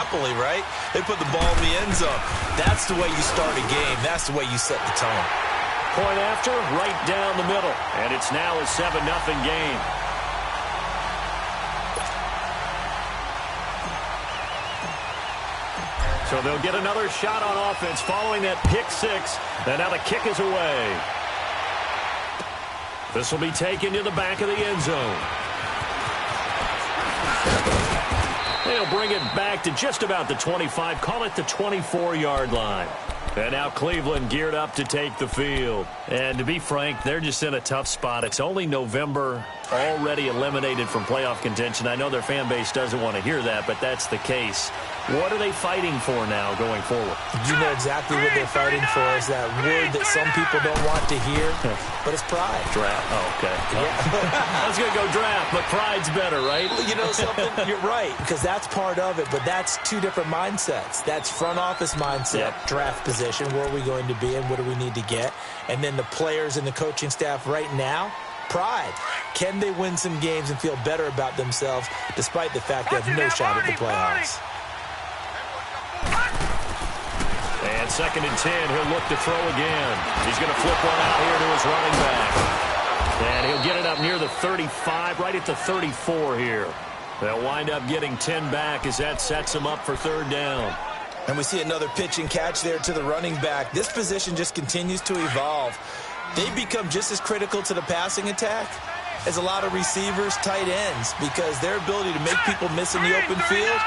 happily, right? They put the ball in the end zone. That's the way you start a game. That's the way you set the tone. Point after, right down the middle. And it's now a 7-0 game. So they'll get another shot on offense following that pick six. And now the kick is away. This will be taken to the back of the end zone. They'll bring it back to just about the 25. Call it the 24-yard line. And now Cleveland geared up to take the field. And to be frank, they're just in a tough spot. It's only November, already eliminated from playoff contention. I know their fan base doesn't want to hear that, but that's the case. What are they fighting for now going forward? You know exactly what they're fighting for. Is that word that some people don't want to hear, but it's pride. Draft. Oh, okay. Yeah. I was going to go draft, but pride's better, right? You know something? You're right, because that's part of it, but that's two different mindsets. That's front office mindset, draft position, where are we going to be and what do we need to get? And then the players and the coaching staff right now, pride. Can they win some games and feel better about themselves despite the fact they have no shot at the playoffs? And 2nd and 10, he'll look to throw again. He's going to flip one out here to his running back. And he'll get it up near the 35, right at the 34 here. They'll wind up getting 10 back as that sets him up for 3rd down. And we see another pitch and catch there to the running back. This position just continues to evolve. They become just as critical to the passing attack as a lot of receivers, tight ends, because their ability to make people miss in the open field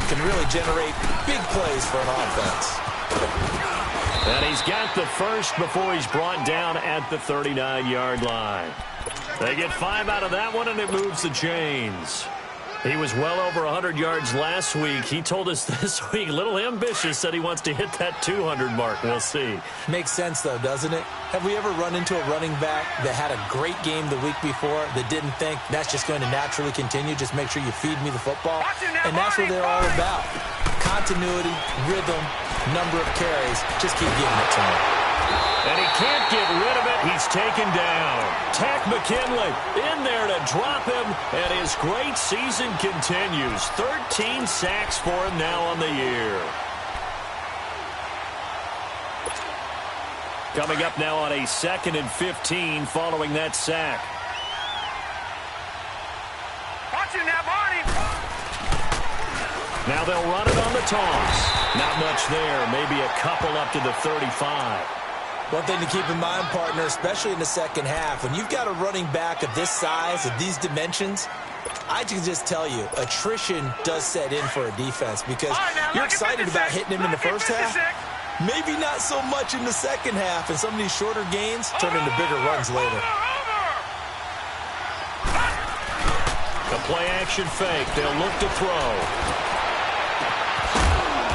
can really generate big plays for an offense. And he's got the first before he's brought down at the 39-yard line. They get 5 out of that one, and it moves the chains. He was well over 100 yards last week. He told us this week, a little ambitious, said he wants to hit that 200 mark. We'll see. Makes sense, though, doesn't it? Have we ever run into a running back that had a great game the week before that didn't think that's just going to naturally continue? Just make sure you feed me the football. And that's what they're all about. Continuity, rhythm, number of carries. Just keep giving it to him. And he can't get rid of it. He's taken down. Tack McKinley in there to drop him, and his great season continues. 13 sacks for him now on the year. Coming up now on a 2nd and 15 following that sack. Now they'll run it on the toss. Not much there. Maybe a couple up to the 35. One thing to keep in mind, partner, especially in the second half, when you've got a running back of this size, of these dimensions, I can just tell you, attrition does set in for a defense because you're excited about hitting him in the first half. Maybe not so much in the second half, and some of these shorter gains turn into bigger runs later. The play-action fake. They'll look to throw.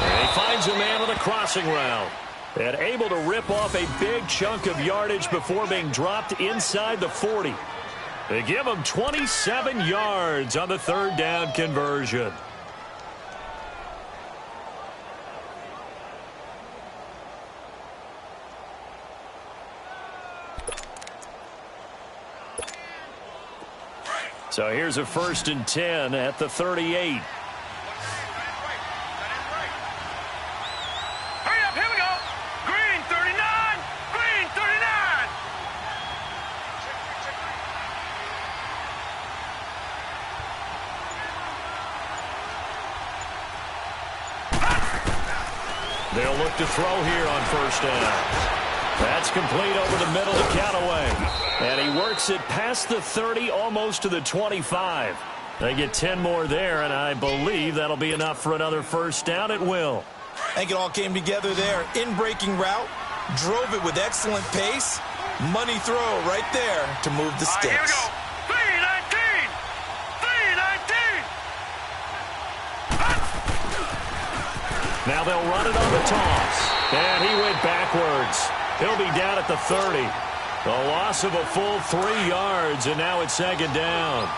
And he finds a man on the crossing route. And able to rip off a big chunk of yardage before being dropped inside the 40. They give him 27 yards on the 3rd down conversion. So here's a 1st and 10 at the 38. They'll look to throw here on 1st down. That's complete over the middle to Callaway. And he works it past the 30, almost to the 25. They get 10 more there, and I believe that'll be enough for another 1st down. It will. I think it all came together there. In-breaking route, drove it with excellent pace. Money throw right there to move the sticks. Here we go. 319! 319! Now they'll run it on the toss. And he went backwards. He'll be down at the 30. A loss of a full 3 yards, and now it's 2nd down.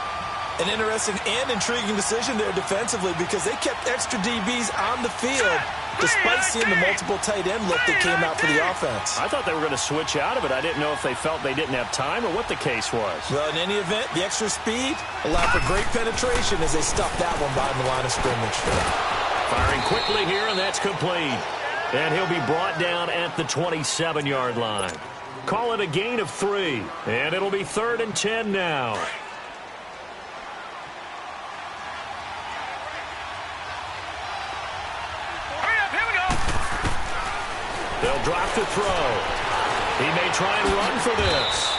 An interesting and intriguing decision there defensively because they kept extra DBs on the field despite seeing the multiple tight end look that came out for the offense. I thought they were going to switch out of it. I didn't know if they felt they didn't have time or what the case was. Well, in any event, the extra speed allowed for great penetration as they stuffed that one behind the line of scrimmage. Firing quickly here, and that's complete. And he'll be brought down at the 27-yard line. Call it a gain of 3, and it'll be 3rd and 10 now. Hurry up, here we go. They'll drop the throw. He may try and run for this.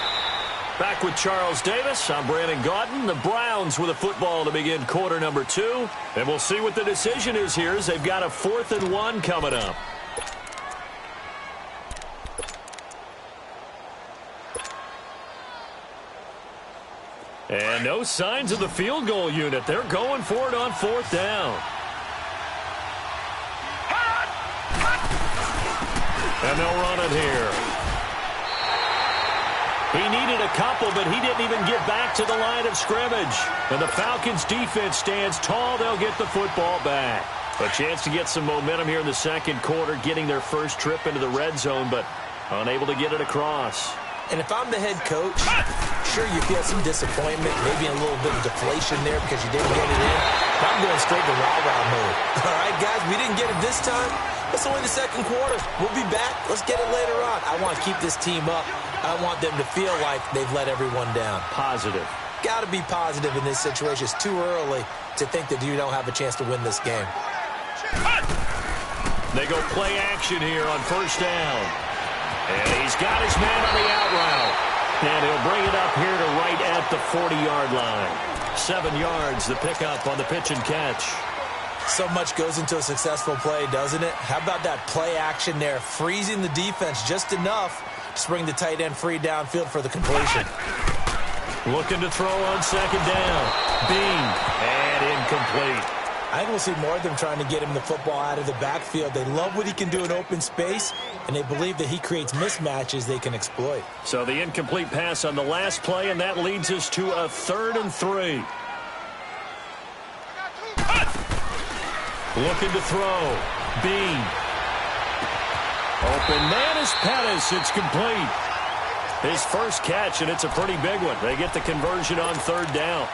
Back with Charles Davis, I'm Brandon Gaudin. The Browns with a football to begin quarter number 2. And we'll see what the decision is here as they've got a 4th and 1 coming up. And no signs of the field goal unit. They're going for it on 4th down. And they'll run it here. He needed a couple, but he didn't even get back to the line of scrimmage. And the Falcons' defense stands tall. They'll get the football back. A chance to get some momentum here in the second quarter, getting their first trip into the red zone, but unable to get it across. And if I'm the head coach, sure, you feel some disappointment, maybe a little bit of deflation there because you didn't get it in. But I'm going straight to rah-rah mode. All right, guys, we didn't get it this time. It's only the second quarter. We'll be back. Let's get it later on. I want to keep this team up. I want them to feel like they've let everyone down. Positive. Got to be positive in this situation. It's too early to think that you don't have a chance to win this game. They go play action here on 1st down. And he's got his man on the out route. And he'll bring it up here to right at the 40-yard line. 7 yards, the pickup on the pitch and catch. So much goes into a successful play, doesn't it? How about that play action there, freezing the defense just enough to bring the tight end free downfield for the completion. Looking to throw on 2nd down. Bean, and incomplete. I think we'll see more of them trying to get him the football out of the backfield. They love what he can do in open space, and they believe that he creates mismatches they can exploit. So the incomplete pass on the last play, and that leads us to a 3rd and 3. Looking to throw. Bean. Open man is Pettis. It's complete. His first catch, and it's a pretty big one. They get the conversion on 3rd down.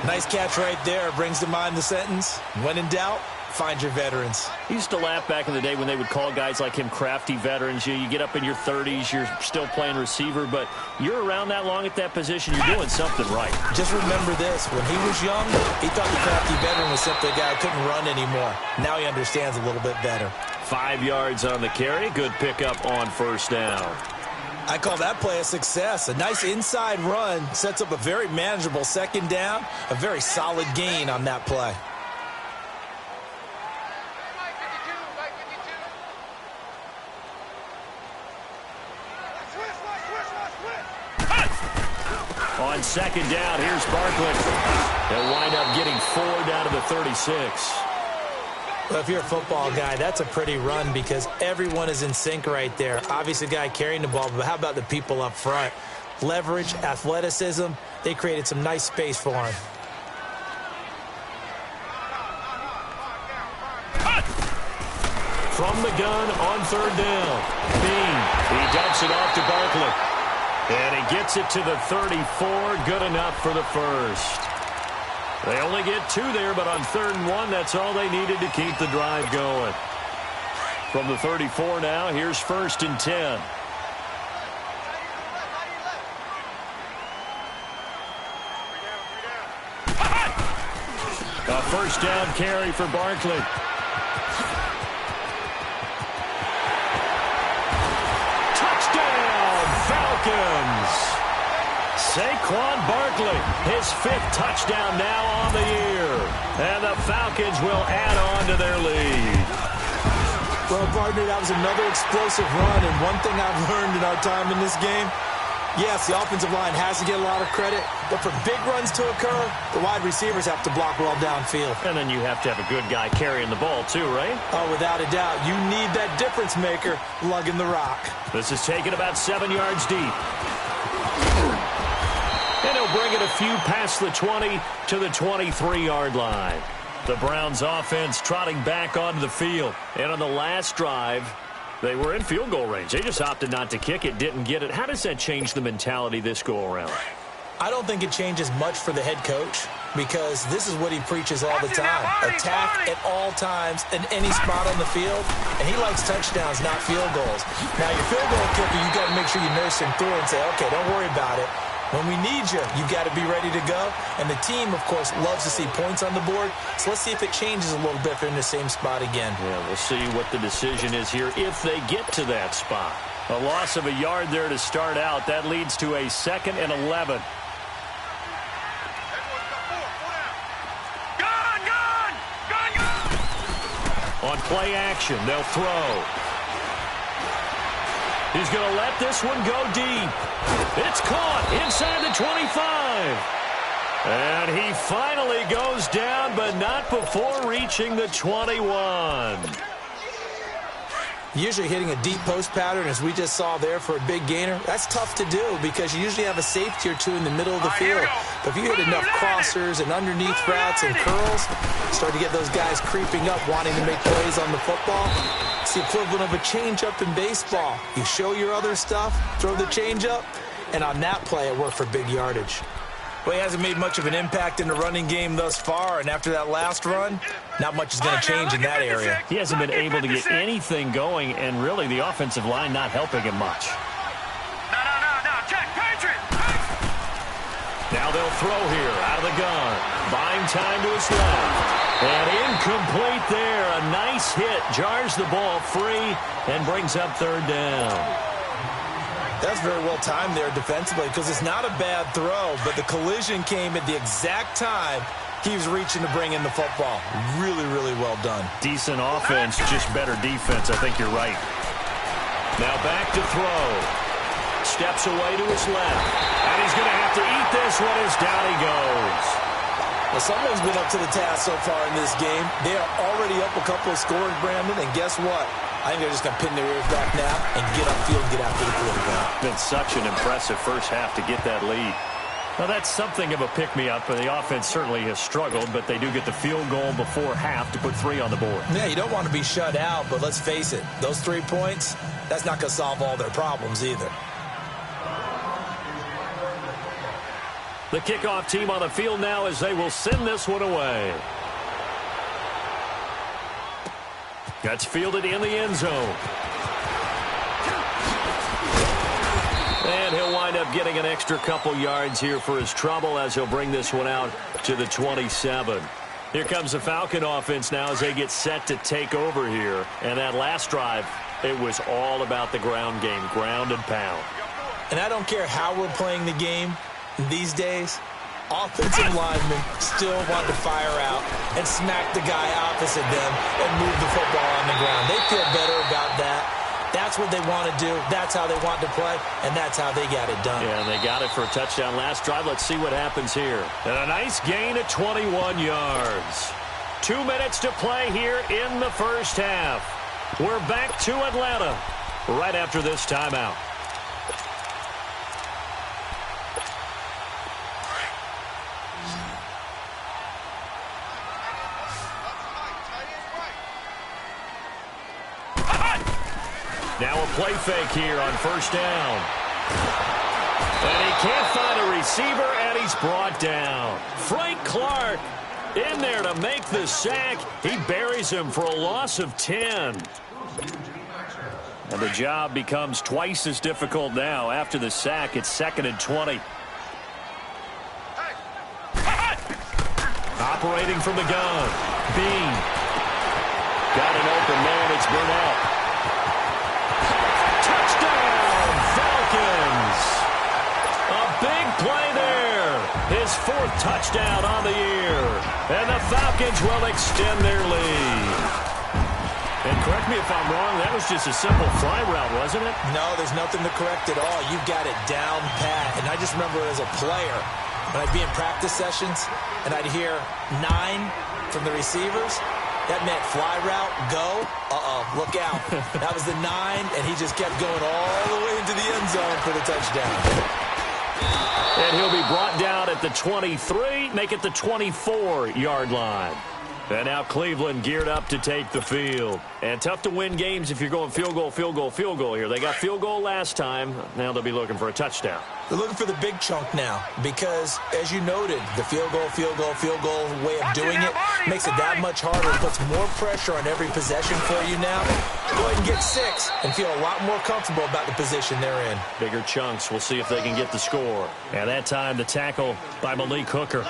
Nice catch right there. Brings to mind the sentence, when in doubt, find your veterans. He used to laugh back in the day when they would call guys like him crafty veterans. You get up in your 30s, you're still playing receiver, but you're around that long at that position, you're doing something right. Just remember this. When he was young, he thought the crafty veteran was simply a guy who couldn't run anymore. Now he understands a little bit better. 5 yards on the carry. Good pickup on 1st down. I call that play a success. A nice inside run sets up a very manageable 2nd down. A very solid gain on that play. On 2nd down, here's Barkley. They'll wind up getting 4 down to the 36. Well, if you're a football guy, that's a pretty run because everyone is in sync right there. Obviously, the guy carrying the ball, but how about the people up front? Leverage, athleticism, they created some nice space for him. From the gun on 3rd down. Bean, he dumps it off to Barkley. And he gets it to the 34. Good enough for the first. They only get 2 there, but on 3rd and 1, that's all they needed to keep the drive going. From the 34 now, here's 1st and 10. A 1st down carry for Barkley. Touchdown, Falcons! Saquon Barkley, his 5th touchdown now on the year. And the Falcons will add on to their lead. Well, partner, that was another explosive run. And one thing I've learned in our time in this game, yes, the offensive line has to get a lot of credit. But for big runs to occur, the wide receivers have to block well downfield. And then you have to have a good guy carrying the ball too, right? Oh, without a doubt. You need that difference maker lugging the rock. This is taken about 7 yards deep. And he'll bring it a few past the 20 to the 23-yard line. The Browns offense trotting back onto the field. And on the last drive, they were in field goal range. They just opted not to kick it, didn't get it. How does that change the mentality this go around? I don't think it changes much for the head coach. because this is what he preaches all the time. Attack at all times in any spot on the field, and he likes touchdowns, not field goals. Now, your field goal kicker, you got to make sure you nurse him through and say, okay, don't worry about it. When we need you, you got to be ready to go. And the team, of course, loves to see points on the board. So let's see if it changes a little bit if they're in the same spot again. Yeah, we'll see what the decision is here if they get to that spot. A loss of a yard there to start out. That leads to a 2nd and 11. On play action, they'll throw. He's going to let this one go deep. It's caught inside the 25. And he finally goes down, but not before reaching the 21. Usually hitting a deep post pattern, as we just saw there for a big gainer, that's tough to do because you usually have a safety or two in the middle of the field. But if you hit enough crossers and underneath routes and curls, start to get those guys creeping up, wanting to make plays on the football. It's the equivalent of a changeup in baseball. You show your other stuff, throw the changeup, and on that play, it worked for big yardage. Well, he hasn't made much of an impact in the running game thus far, and after that last run, not much is going to change in that area. He hasn't been able to get anything going, and really the offensive line not helping him much. No, check, Patriot! Now they'll throw here out of the gun. Buying time to his left. And incomplete there. A nice hit. Jars the ball free and brings up 3rd down. That's very well timed there defensively because it's not a bad throw, but the collision came at the exact time he was reaching to bring in the football. Really, really well done. Decent offense, just better defense. I think you're right. Now back to throw. Steps away to his left. And he's going to have to eat this one as down he goes. Well, someone's been up to the task so far in this game. They are already up a couple of scores, Brandon, and guess what? I think they're just going to pin their ears back now and get upfield and get after the quarterback. Been such an impressive first half to get that lead. Well, that's something of a pick-me-up. The offense certainly has struggled, but they do get the field goal before half to put 3 on the board. Yeah, you don't want to be shut out, but let's face it, those 3 points, that's not going to solve all their problems either. The kickoff team on the field now as they will send this one away. That's fielded in the end zone. And he'll wind up getting an extra couple yards here for his trouble as he'll bring this one out to the 27. Here comes the Falcon offense now as they get set to take over here. And that last drive, it was all about the ground game, ground and pound. And I don't care how we're playing the game these days, offensive linemen still want to fire out and smack the guy opposite them and move the football on the ground. They feel better about that. That's what they want to do. That's how they want to play, and that's how they got it done. Yeah, and they got it for a touchdown last drive. Let's see what happens here. And a nice gain of 21 yards. 2 minutes to play here in the first half. We're back to Atlanta right after this timeout. Now a play fake here on first down. And he can't find a receiver, and he's brought down. Frank Clark in there to make the sack. He buries him for a loss of 10. And the job becomes twice as difficult now. After the sack, it's 2nd and 20. Operating from the gun. Bean. Got an open man. It's Burnett. Touchdown, Falcons. A big play there. His 4th touchdown on the year. And the Falcons will extend their lead. And correct me if I'm wrong, that was just a simple fly route, wasn't it? No, there's nothing to correct at all. You've got it down pat. And I just remember as a player, when I'd be in practice sessions and I'd hear 9 from the receivers, that meant fly route, go, look out. That was the 9, and he just kept going all the way into the end zone for the touchdown. And he'll be brought down at the 23, make it the 24-yard line. And now Cleveland geared up to take the field. And tough to win games if you're going field goal, field goal, field goal here. They got field goal last time. Now they'll be looking for a touchdown. They're looking for the big chunk now because, as you noted, the field goal way of doing it makes it that much harder. It puts more pressure on every possession for you now. Go ahead and get 6 and feel a lot more comfortable about the position they're in. Bigger chunks. We'll see if they can get the score. And that time, the tackle by Malik Hooker.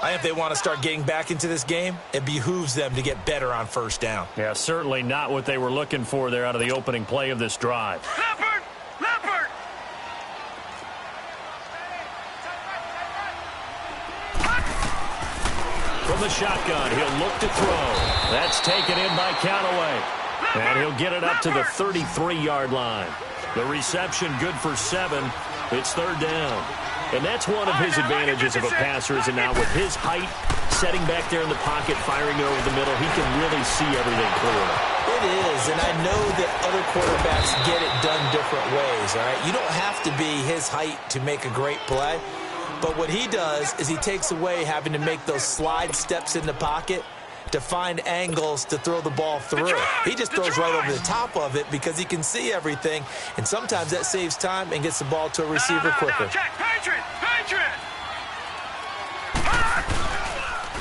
I think if they want to start getting back into this game, it behooves them to get better on first down. Yeah, certainly not what they were looking for there out of the opening play of this drive. Leopard! Leopard! From the shotgun, he'll look to throw. That's taken in by Callaway. And he'll get it up to the 33-yard line. The reception good for 7. It's third down. And that's one of his advantages of a passer, is now with his height, setting back there in the pocket, firing it over the middle, he can really see everything clearly. It is, and I know that other quarterbacks get it done different ways, all right? You don't have to be his height to make a great play, but what he does is he takes away having to make those slide steps in the pocket to find angles to throw the ball through. He just throws right over the top of it because he can see everything, and sometimes that saves time and gets the ball to a receiver quicker.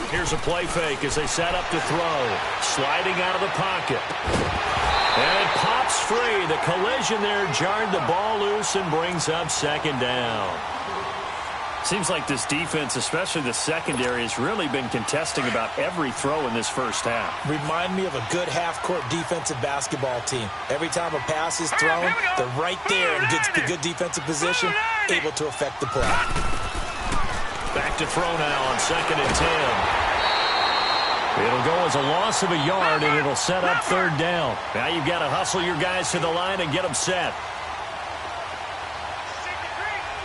Here's a play fake as they set up to throw. Sliding out of the pocket. And it pops free. The collision there jarred the ball loose and brings up second down. Seems like this defense, especially the secondary, has really been contesting about every throw in this first half. Remind me of a good half-court defensive basketball team. Every time a pass is thrown, they're right there in good defensive position, able to affect the play. Back to throw now on 2nd and 10. It'll go as a loss of a yard, and it'll set up third down. Now you've got to hustle your guys to the line and get them set.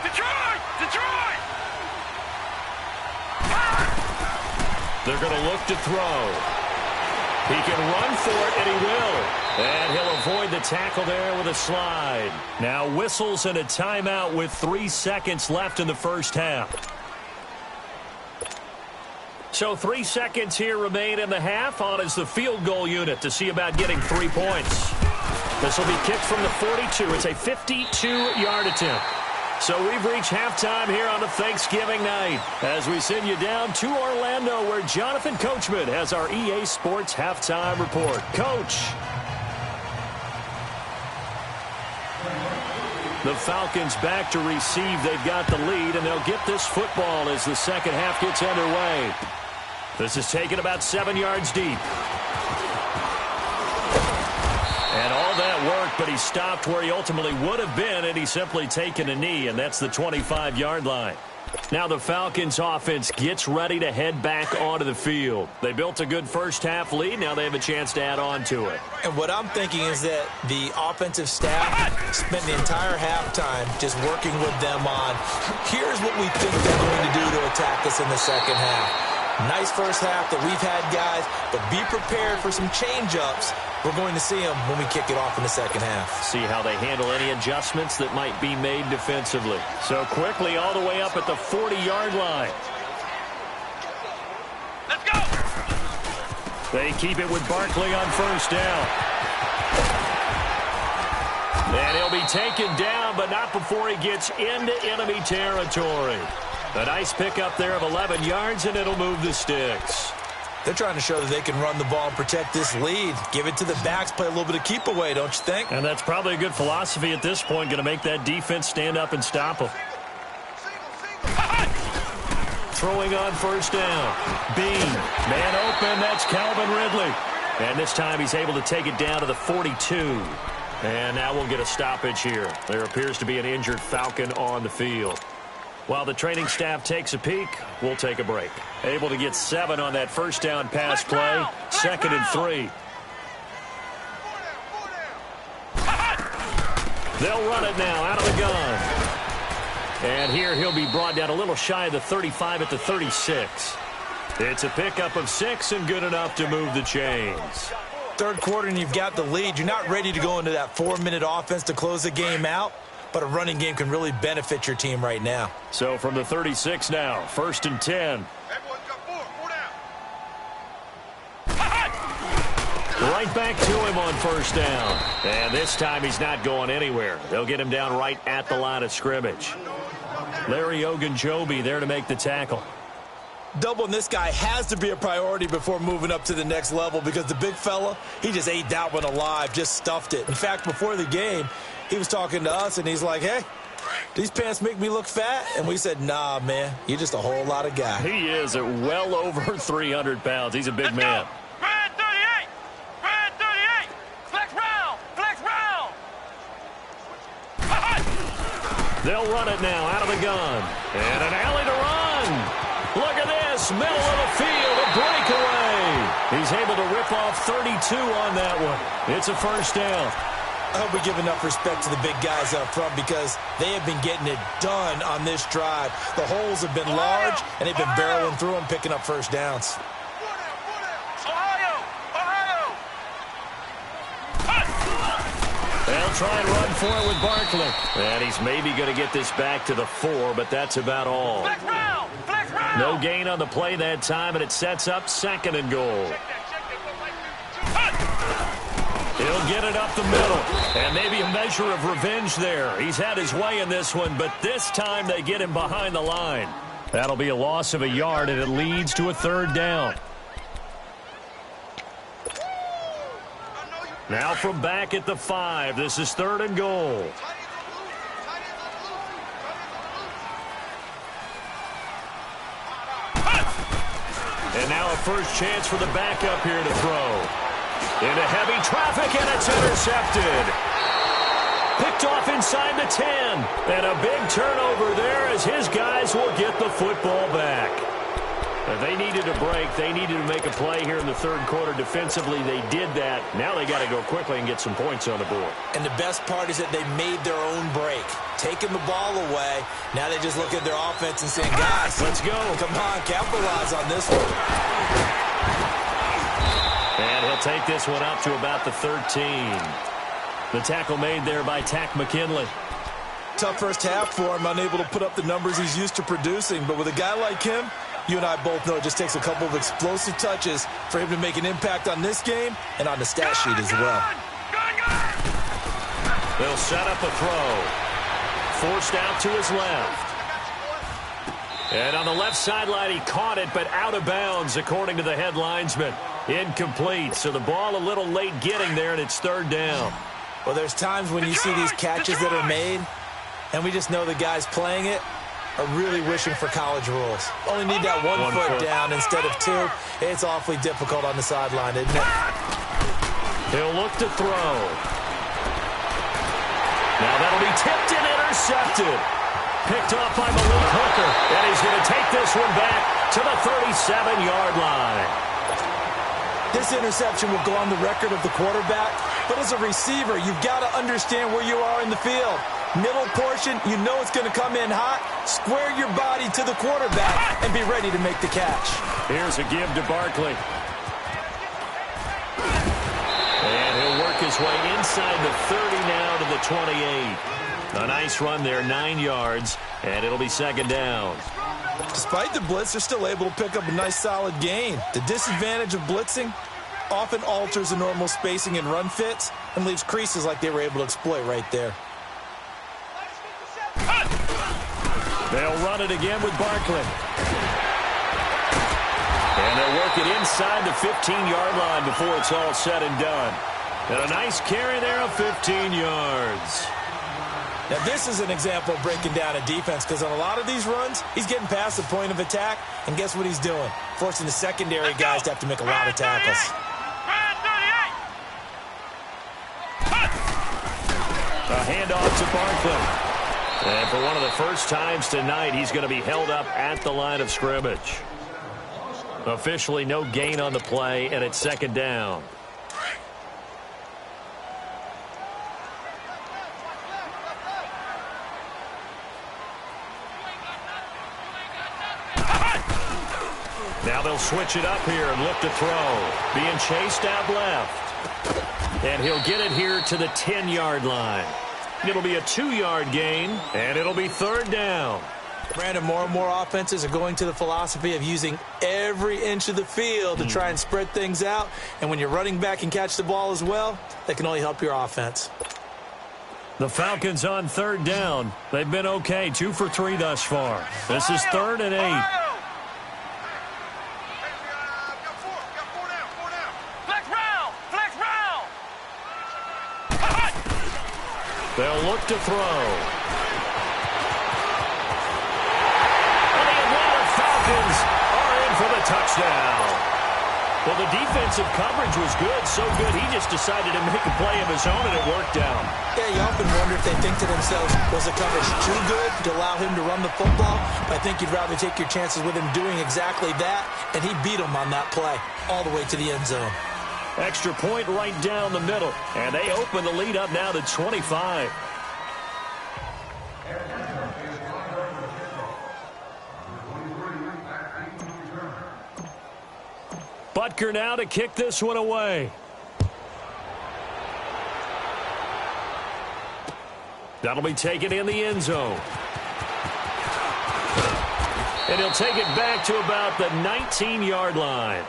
Detroit! They're going to look to throw. He can run for it, and he will. And he'll avoid the tackle there with a slide. Now whistles and a timeout with 3 seconds left in the first half. So 3 seconds here remain in the half. On is the field goal unit to see about getting 3 points. This will be kicked from the 42. It's a 52-yard attempt. So we've reached halftime here on a Thanksgiving night as we send you down to Orlando where Jonathan Coachman has our EA Sports halftime report. Coach. The Falcons back to receive. They've got the lead, and they'll get this football as the second half gets underway. This is taken about 7 yards deep. And all that work, but he stopped where he ultimately would have been, and he's simply taken a knee, and that's the 25-yard line. Now the Falcons offense gets ready to head back onto the field. They built a good first half lead. Now they have a chance to add on to it. And what I'm thinking is that the offensive staff spent the entire halftime just working with them on, here's what we think they're going to do to attack us in the second half. Nice first half that we've had, guys, but be prepared for some change-ups. We're going to see them when we kick it off in the second half. See how they handle any adjustments that might be made defensively. So quickly all the way up at the 40-yard line. Let's go! They keep it with Barkley on first down. And he'll be taken down, but not before he gets into enemy territory. A nice pickup there of 11 yards, and it'll move the sticks. They're trying to show that they can run the ball and protect this lead. Give it to the backs, play a little bit of keep away, don't you think? And that's probably a good philosophy at this point, going to make that defense stand up and stop them. Throwing on first down. Bean, man open, that's Calvin Ridley. And this time he's able to take it down to the 42. And now we'll get a stoppage here. There appears to be an injured Falcon on the field. While the training staff takes a peek, we'll take a break. Able to get 7 on that first down pass play. 2nd and 3. They'll run it now out of the gun. And here he'll be brought down a little shy of the 35 at the 36. It's a pickup of 6 and good enough to move the chains. Third quarter and you've got the lead. You're not ready to go into that 4-minute offense to close the game out. But a running game can really benefit your team right now. So from the 36 now, 1st and 10. Right back to him on first down. And this time he's not going anywhere. They'll get him down right at the line of scrimmage. Larry Ogunjobi there to make the tackle. Doubling this guy has to be a priority before moving up to the next level because the big fella, he just ate that one alive, just stuffed it. In fact, before the game, he was talking to us, and he's like, hey, these pants make me look fat? And we said, nah, man, you're just a whole lot of guy. He is at well over 300 pounds. He's a big man. Red 38! Red 38! Flex round! Flex round! They'll run it now out of the gun. And an alley to run. Look at this. Middle of the field, a breakaway. He's able to rip off 32 on that one. It's a first down. I hope we give enough respect to the big guys up front because they have been getting it done on this drive. The holes have been large, and they've been barreling through them, picking up first downs. They'll try and run for it with Barkley. And he's maybe going to get this back to the 4, but that's about all. Flex round! Flex round! No gain on the play that time, and it sets up 2nd and goal. He'll get it up the middle, and maybe a measure of revenge there. He's had his way in this one, but this time they get him behind the line. That'll be a loss of a yard, and it leads to a 3rd down. Now from back at the 5, this is 3rd and goal. And now a first chance for the backup here to throw. Into heavy traffic, and it's intercepted. Picked off inside the 10. And a big turnover there as his guys will get the football back. They needed a break. They needed to make a play here in the 3rd quarter. Defensively, they did that. Now they got to go quickly and get some points on the board. And the best part is that they made their own break. Taking the ball away. Now they just look at their offense and saying, guys, let's go. Come on, capitalize on this one. And he'll take this one up to about the 13. The tackle made there by Tack McKinley. Tough first half for him, unable to put up the numbers he's used to producing. But with a guy like him, you and I both know it just takes a couple of explosive touches for him to make an impact on this game and on the stat sheet as well. They'll set up a throw. Forced out to his left. And on the left sideline, he caught it, but out of bounds, according to the head linesman. Incomplete, so the ball a little late getting there, and it's 3rd down. Well, there's times when you see these catches that are made, and we just know the guys playing it are really wishing for college rules. Only need that one foot down instead of 2. It's awfully difficult on the sideline, isn't it? He'll look to throw. Now that'll be tipped and intercepted. Picked off by Malik Hooker, and he's going to take this one back to the 37-yard line. This interception will go on the record of the quarterback, but as a receiver, you've got to understand where you are in the field. Middle portion, you know it's going to come in hot. Square your body to the quarterback and be ready to make the catch. Here's a give to Barkley. And he'll work his way inside the 30 now to the 28. A nice run there, 9 yards, and it'll be 2nd down. Despite the blitz, they're still able to pick up a nice solid gain. The disadvantage of blitzing often alters the normal spacing and run fits and leaves creases like they were able to exploit right there. They'll run it again with Barkley. And they'll work it inside the 15-yard line before it's all said and done. And a nice carry there of 15 yards. Now, this is an example of breaking down a defense because on a lot of these runs, he's getting past the point of attack, and guess what he's doing? Forcing the secondary guys to have to make a lot of tackles. A handoff to Barkley. And for one of the first times tonight, he's going to be held up at the line of scrimmage. Officially no gain on the play, and it's 2nd down. Now they'll switch it up here and look to throw. Being chased out left. And he'll get it here to the 10-yard line. It'll be a 2-yard gain, and it'll be 3rd down. Brandon, more and more offenses are going to the philosophy of using every inch of the field to try and spread things out. And when you're running back and catch the ball as well, that can only help your offense. The Falcons on third down. They've been okay, 2 for 3 thus far. This is 3rd and 8. They'll look to throw. And the Atlanta Falcons are in for the touchdown. Well, the defensive coverage was good, so good he just decided to make a play of his own, and it worked out. Yeah, you often wonder if they think to themselves, was the coverage too good to allow him to run the football? I think you'd rather take your chances with him doing exactly that, and he beat him on that play all the way to the end zone. Extra point right down the middle, and they open the lead up now to 25. Butker now to kick this one away. That'll be taken in the end zone. And he'll take it back to about the 19-yard line.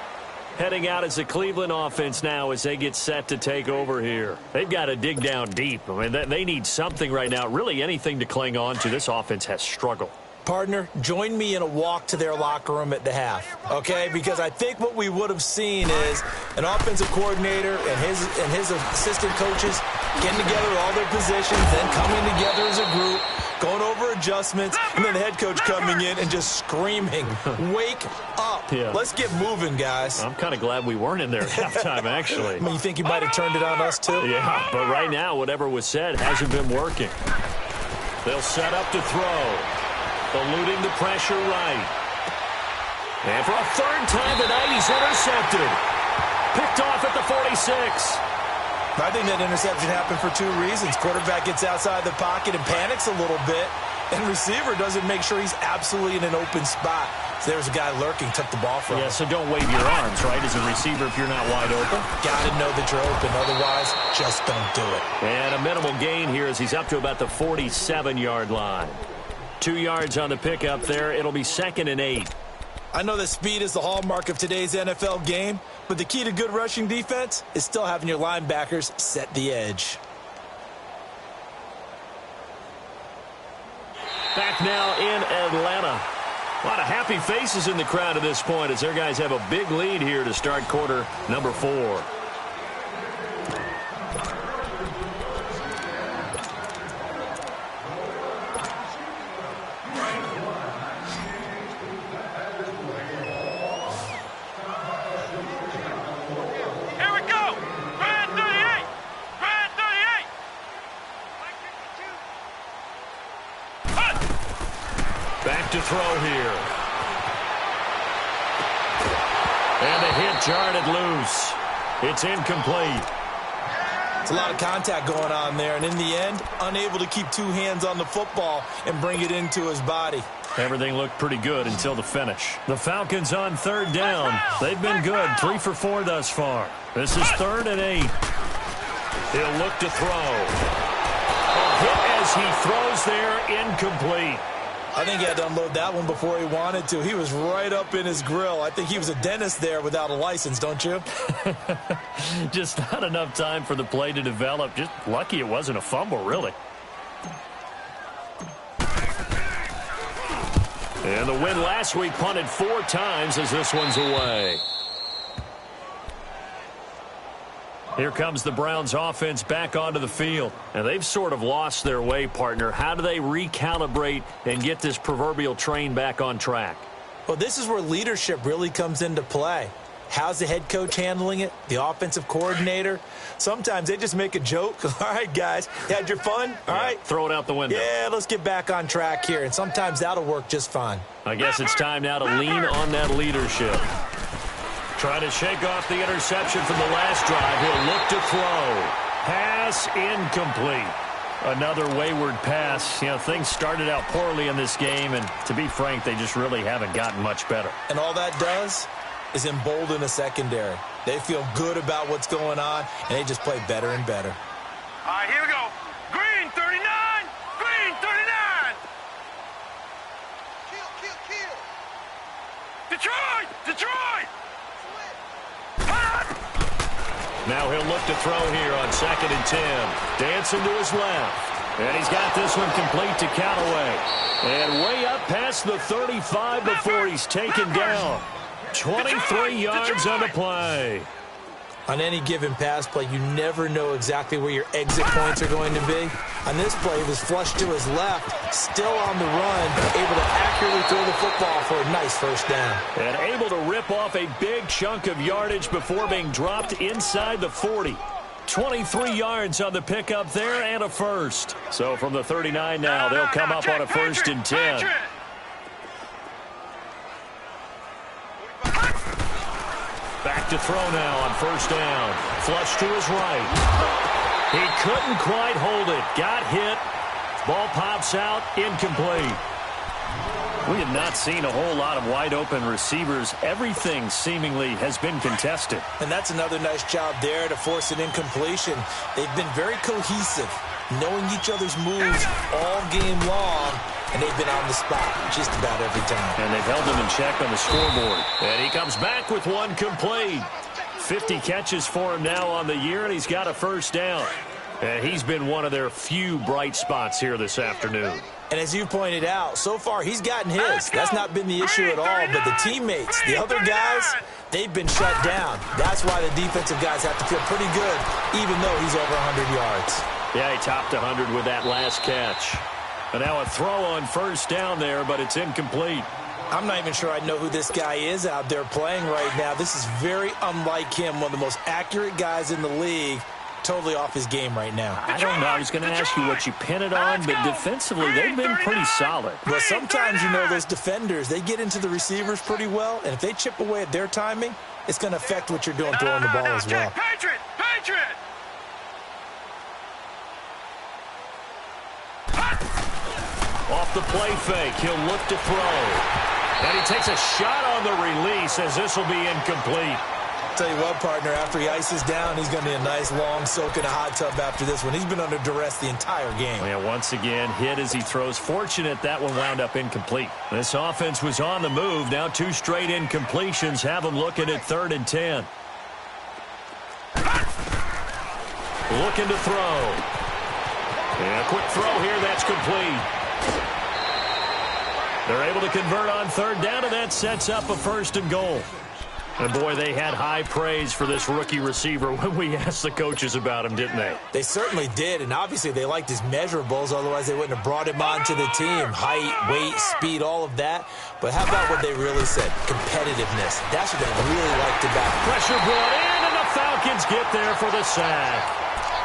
Heading out as a Cleveland offense now as they get set to take over here. They've got to dig down deep. I mean, they need something right now, really anything to cling on to. This offense has struggled. Partner, join me in a walk to their locker room at the half, okay? Because I think what we would have seen is an offensive coordinator and his assistant coaches getting together all their positions, then coming together as a group, going over adjustments, and then the head coach coming in and just screaming, wake up. Yeah. Let's get moving, guys. I'm kind of glad we weren't in there at halftime, actually. I mean, you think you might have turned it on us, too? Yeah, but right now, whatever was said hasn't been working. They'll set up to throw. Eluding the pressure right. And for a third time tonight, he's intercepted. Picked off at the 46. I think that interception happened for 2 reasons. Quarterback gets outside the pocket and panics a little bit, and receiver doesn't make sure he's absolutely in an open spot. So there's a guy lurking, took the ball from him. Yeah, so don't wave your arms, right, as a receiver if you're not wide open. Got to know that you're open. Otherwise, just don't do it. And a minimal gain here as he's up to about the 47-yard line. 2 yards on the pickup there. It'll be 2nd and 8. I know that speed is the hallmark of today's NFL game, but the key to good rushing defense is still having your linebackers set the edge. Back now in Atlanta. A lot of happy faces in the crowd at this point as their guys have a big lead here to start quarter number 4. Back to throw here. And the hit jarred loose. It's incomplete. It's a lot of contact going on there, and in the end, unable to keep 2 hands on the football and bring it into his body. Everything looked pretty good until the finish. The Falcons on third down. They've been good, 3 for 4 thus far. This is 3rd and 8. He'll look to throw. A hit as he throws there, incomplete. I think he had to unload that one before he wanted to. He was right up in his grill. I think he was a dentist there without a license, don't you? Just not enough time for the play to develop. Just lucky it wasn't a fumble, really. And the win last week punted 4 times as this one's away. Here comes the Browns offense back onto the field. And they've sort of lost their way, partner. How do they recalibrate and get this proverbial train back on track? Well, this is where leadership really comes into play. How's the head coach handling it? The offensive coordinator? Sometimes they just make a joke. All right, guys, you had your fun? All right. Throw it out the window. Yeah, let's get back on track here. And sometimes that'll work just fine. I guess it's time now to lean on that leadership. Trying to shake off the interception from the last drive. He'll look to throw. Pass incomplete. Another wayward pass. You know, things started out poorly in this game, and to be frank, they just really haven't gotten much better. And all that does is embolden a secondary. They feel good about what's going on, and they just play better and better. All right, here we go. Green 39. Green 39. Detroit! Detroit! Now he'll look to throw here on 2nd and 10. Dancing to his left. And he's got this one complete to Callaway. And way up past the 35 before he's taken down. 23 yards on the play. On any given pass play, you never know exactly where your exit points are going to be. On this play, he was flushed to his left, still on the run, able to accurately throw the football for a nice first down. And able to rip off a big chunk of yardage before being dropped inside the 40. 23 yards on the pickup there and a first. So from the 39 now, they'll come up on a 1st and 10. Back to throw now on 1st down. Flush to his right. He couldn't quite hold it. Got hit. Ball pops out. Incomplete. We have not seen a whole lot of wide-open receivers. Everything seemingly has been contested. And that's another nice job there to force an incompletion. They've been very cohesive, knowing each other's moves all game long, and they've been on the spot just about every time. And they've held him in check on the scoreboard. And he comes back with one complete. 50 catches for him now on the year, and he's got a 1st down. And he's been one of their few bright spots here this afternoon. And as you pointed out, so far he's gotten his. That's not been the issue at all. But the teammates, the other guys, they've been shut down. That's why the defensive guys have to feel pretty good, even though he's over 100 yards. Yeah, he topped 100 with that last catch. And now a throw on 1st down there, but it's incomplete. I'm not even sure I know who this guy is out there playing right now. This is very unlike him, one of the most accurate guys in the league. Totally off his game right now. I don't know. I was going to ask you what you pin it on, but defensively, they've been pretty solid. Well, sometimes, you know, those defenders, they get into the receivers pretty well, and if they chip away at their timing, it's going to affect what you're doing throwing the ball as well. Patriot! Patriot! Off the play fake, he'll look to throw. And he takes a shot on the release as this will be incomplete. Tell you what, partner, after he ices down, he's going to be a nice long soak in a hot tub after this one. He's been under duress the entire game. Yeah, once again, hit as he throws. Fortunate that one wound up incomplete. This offense was on the move. Now 2 straight incompletions have him looking at 3rd and 10. Looking to throw. And a quick throw here, that's complete. They're able to convert on 3rd down, and that sets up a 1st and goal. And, boy, they had high praise for this rookie receiver when we asked the coaches about him, didn't they? They certainly did, and obviously they liked his measurables. Otherwise, they wouldn't have brought him onto the team. Height, weight, speed, all of that. But how about what they really said? Competitiveness. That's what they really liked about him. Pressure brought in, and the Falcons get there for the sack.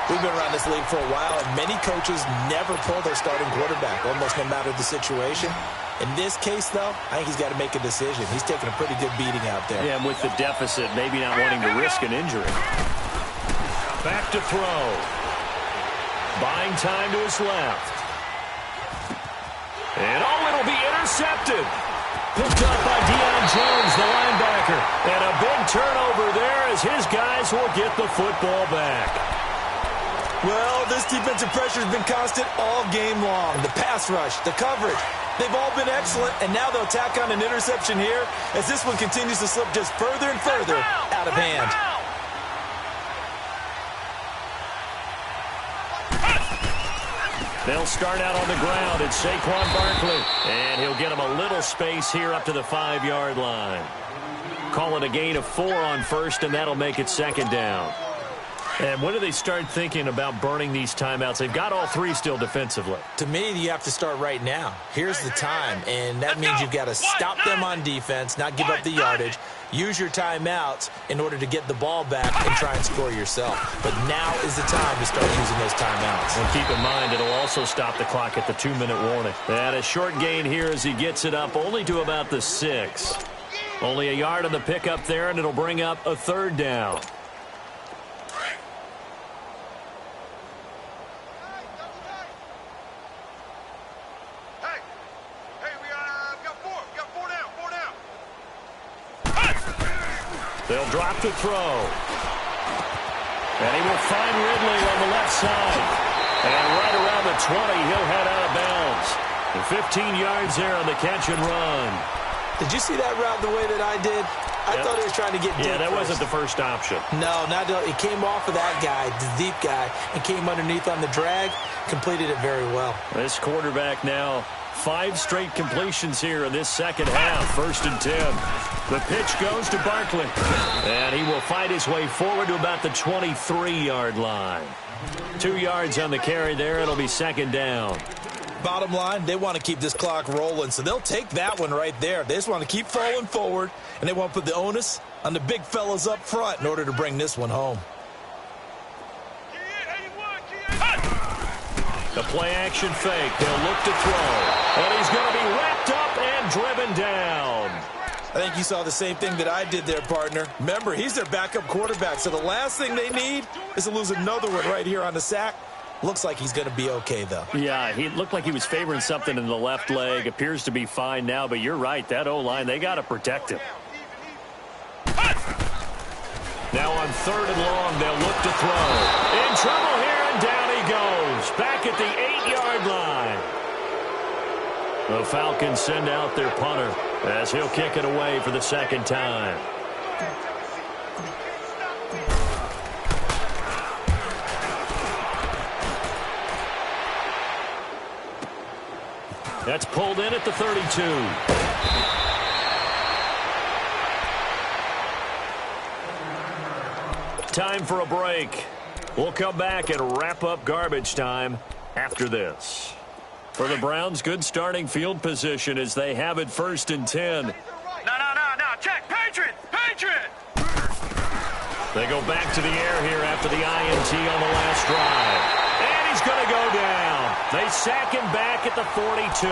We've been around this league for a while, and many coaches never pull their starting quarterback, almost no matter the situation. In this case, though, I think he's got to make a decision. He's taking a pretty good beating out there. Yeah, and with the deficit, maybe not wanting to risk an injury. Back to throw. Buying time to his left. And, it'll be intercepted. Picked up by Deion Jones, the linebacker. And a big turnover there as his guys will get the football back. Well, this defensive pressure has been constant all game long. The pass rush, the coverage, they've all been excellent, and now they'll tack on an interception here as this one continues to slip just further and further out of hand. They'll start out on the ground. It's Saquon Barkley, and he'll get him a little space here up to the 5-yard line. Call it a gain of 4 on 1st, and that'll make it 2nd down. And when do they start thinking about burning these timeouts? They've got all 3 still defensively. To me, you have to start right now. Here's the time, and that means you've got to stop them on defense, not give up the yardage, use your timeouts in order to get the ball back and try and score yourself. But now is the time to start using those timeouts. And keep in mind, it'll also stop the clock at the 2-minute warning. And a short gain here as he gets it up only to about the 6. Only a yard on the pickup there, and it'll bring up a 3rd down. They'll drop the throw. And he will find Ridley on the left side. And right around the 20, he'll head out of bounds. And 15 yards there on the catch and run. Did you see that route the way that I did? I thought he was trying to get deep. Yeah, that first. wasn't the first option. No, it came off of that guy, the deep guy, and came underneath on the drag, completed it very well. This quarterback now, 5 straight completions here in this second half, 1st and 10. The pitch goes to Barkley, and he will fight his way forward to about the 23-yard line. 2 yards on the carry there. It'll be 2nd down. Bottom line, they want to keep this clock rolling, so they'll take that one right there. They just want to keep falling forward, and they want to put the onus on the big fellas up front in order to bring this one home. The play-action fake. They'll look to throw, and he's going to be wrapped up and driven down. I think you saw the same thing that I did there, partner. Remember, he's their backup quarterback, so the last thing they need is to lose another one right here on the sack. Looks like he's going to be okay, though. Yeah, he looked like he was favoring something in the left leg. Appears to be fine now, but you're right. That O-line, they got to protect him. Now on 3rd and long, they'll look to throw. In trouble here, and down he goes. Back at the 8-yard line. The Falcons send out their punter as he'll kick it away for the 2nd time. That's pulled in at the 32. Time for a break. We'll come back and wrap up garbage time after this. For the Browns, good starting field position as they have it 1st and 10. No. Check. Patriot. They go back to the air here after the INT on the last drive. And he's going to go down. They sack him back at the 42.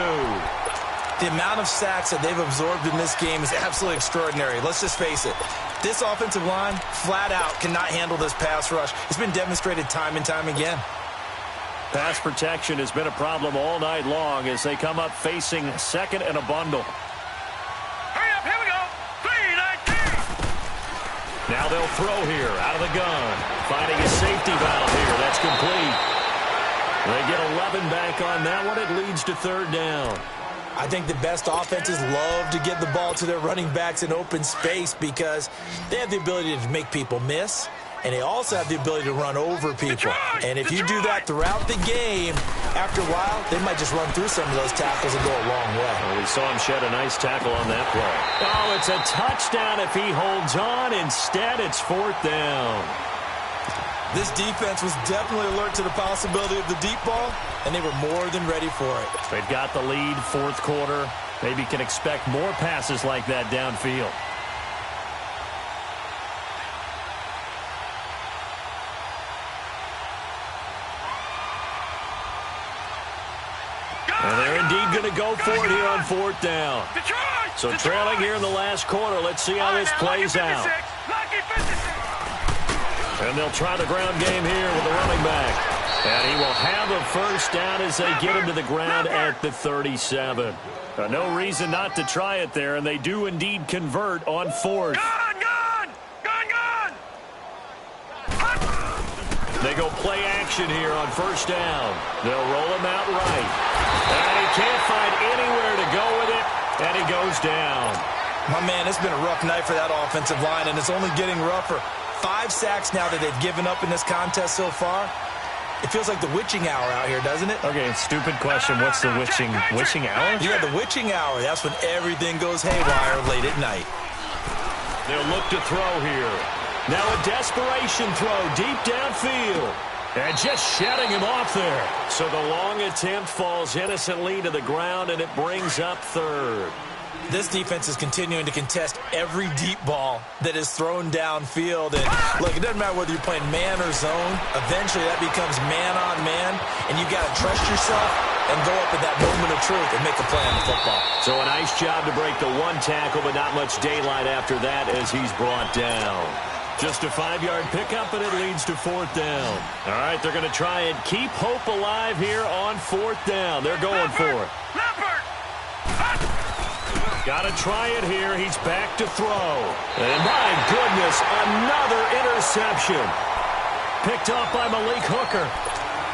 The amount of sacks that they've absorbed in this game is absolutely extraordinary. Let's just face it. This offensive line, flat out, cannot handle this pass rush. It's been demonstrated time and time again. Pass protection has been a problem all night long as they come up facing 2nd and a bundle. Hurry up, here we go. 3-19. Now they'll throw here out of the gun. Finding a safety valve here. That's complete. They get 11 back on that one. It leads to 3rd down. I think the best offenses love to get the ball to their running backs in open space because they have the ability to make people miss, and they also have the ability to run over people. And if you do that throughout the game, after a while, they might just run through some of those tackles and go a long way. Well, we saw him shed a nice tackle on that play. Oh, it's a touchdown if he holds on. Instead, it's 4th down. This defense was definitely alert to the possibility of the deep ball, and they were more than ready for it. They've got the lead, 4th quarter. Maybe can expect more passes like that downfield. And they're indeed going to go for it here on 4th down. So trailing here in the last quarter. Let's see how this plays out. And they'll try the ground game here with the running back. And he will have a 1st down as they get him to the ground at the 37. No reason not to try it there, and they do indeed convert on 4th. Gun! They go play action here on 1st down. They'll roll him out right. And he can't find anywhere to go with it, and he goes down. My man, it's been a rough night for that offensive line, and it's only getting rougher. 5 sacks now that they've given up in this contest so far. It feels like the witching hour out here, doesn't it? Okay, stupid question. What's the witching hour? Yeah, the witching hour. That's when everything goes haywire late at night. They'll look to throw here. Now a desperation throw deep downfield. And just shedding him off there. So the long attempt falls innocently to the ground, and it brings up 3rd. This defense is continuing to contest every deep ball that is thrown downfield. And look, it doesn't matter whether you're playing man or zone. Eventually, that becomes man on man, and you've got to trust yourself and go up at that moment of truth and make a play on the football. So a nice job to break the 1 tackle, but not much daylight after that as he's brought down. Just a 5-yard pickup, and it leads to 4th down. All right, they're going to try and keep hope alive here on 4th down. They're going for it. Got to try it here. He's back to throw. And my goodness, another interception. Picked off by Malik Hooker.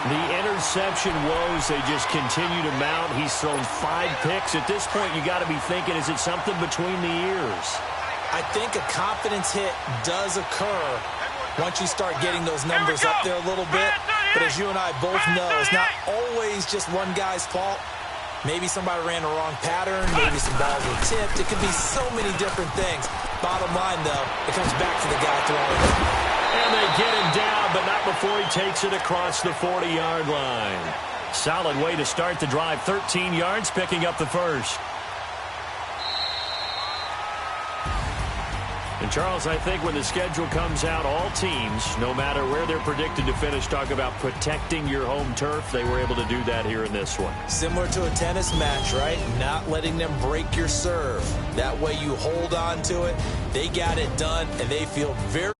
The interception woes, they just continue to mount. He's thrown 5 picks. At this point, you got to be thinking, is it something between the ears? I think a confidence hit does occur once you start getting those numbers up there a little bit. But as you and I both know, it's not always just one guy's fault. Maybe somebody ran the wrong pattern. Maybe some balls were tipped. It could be so many different things. Bottom line, though, it comes back to the guy throwing it. And they get him down, but not before he takes it across the 40-yard line. Solid way to start the drive. 13 yards, picking up the first. And, Charles, I think when the schedule comes out, all teams, no matter where they're predicted to finish, talk about protecting your home turf. They were able to do that here in this one. Similar to a tennis match, right? Not letting them break your serve. That way you hold on to it. They got it done, and they feel very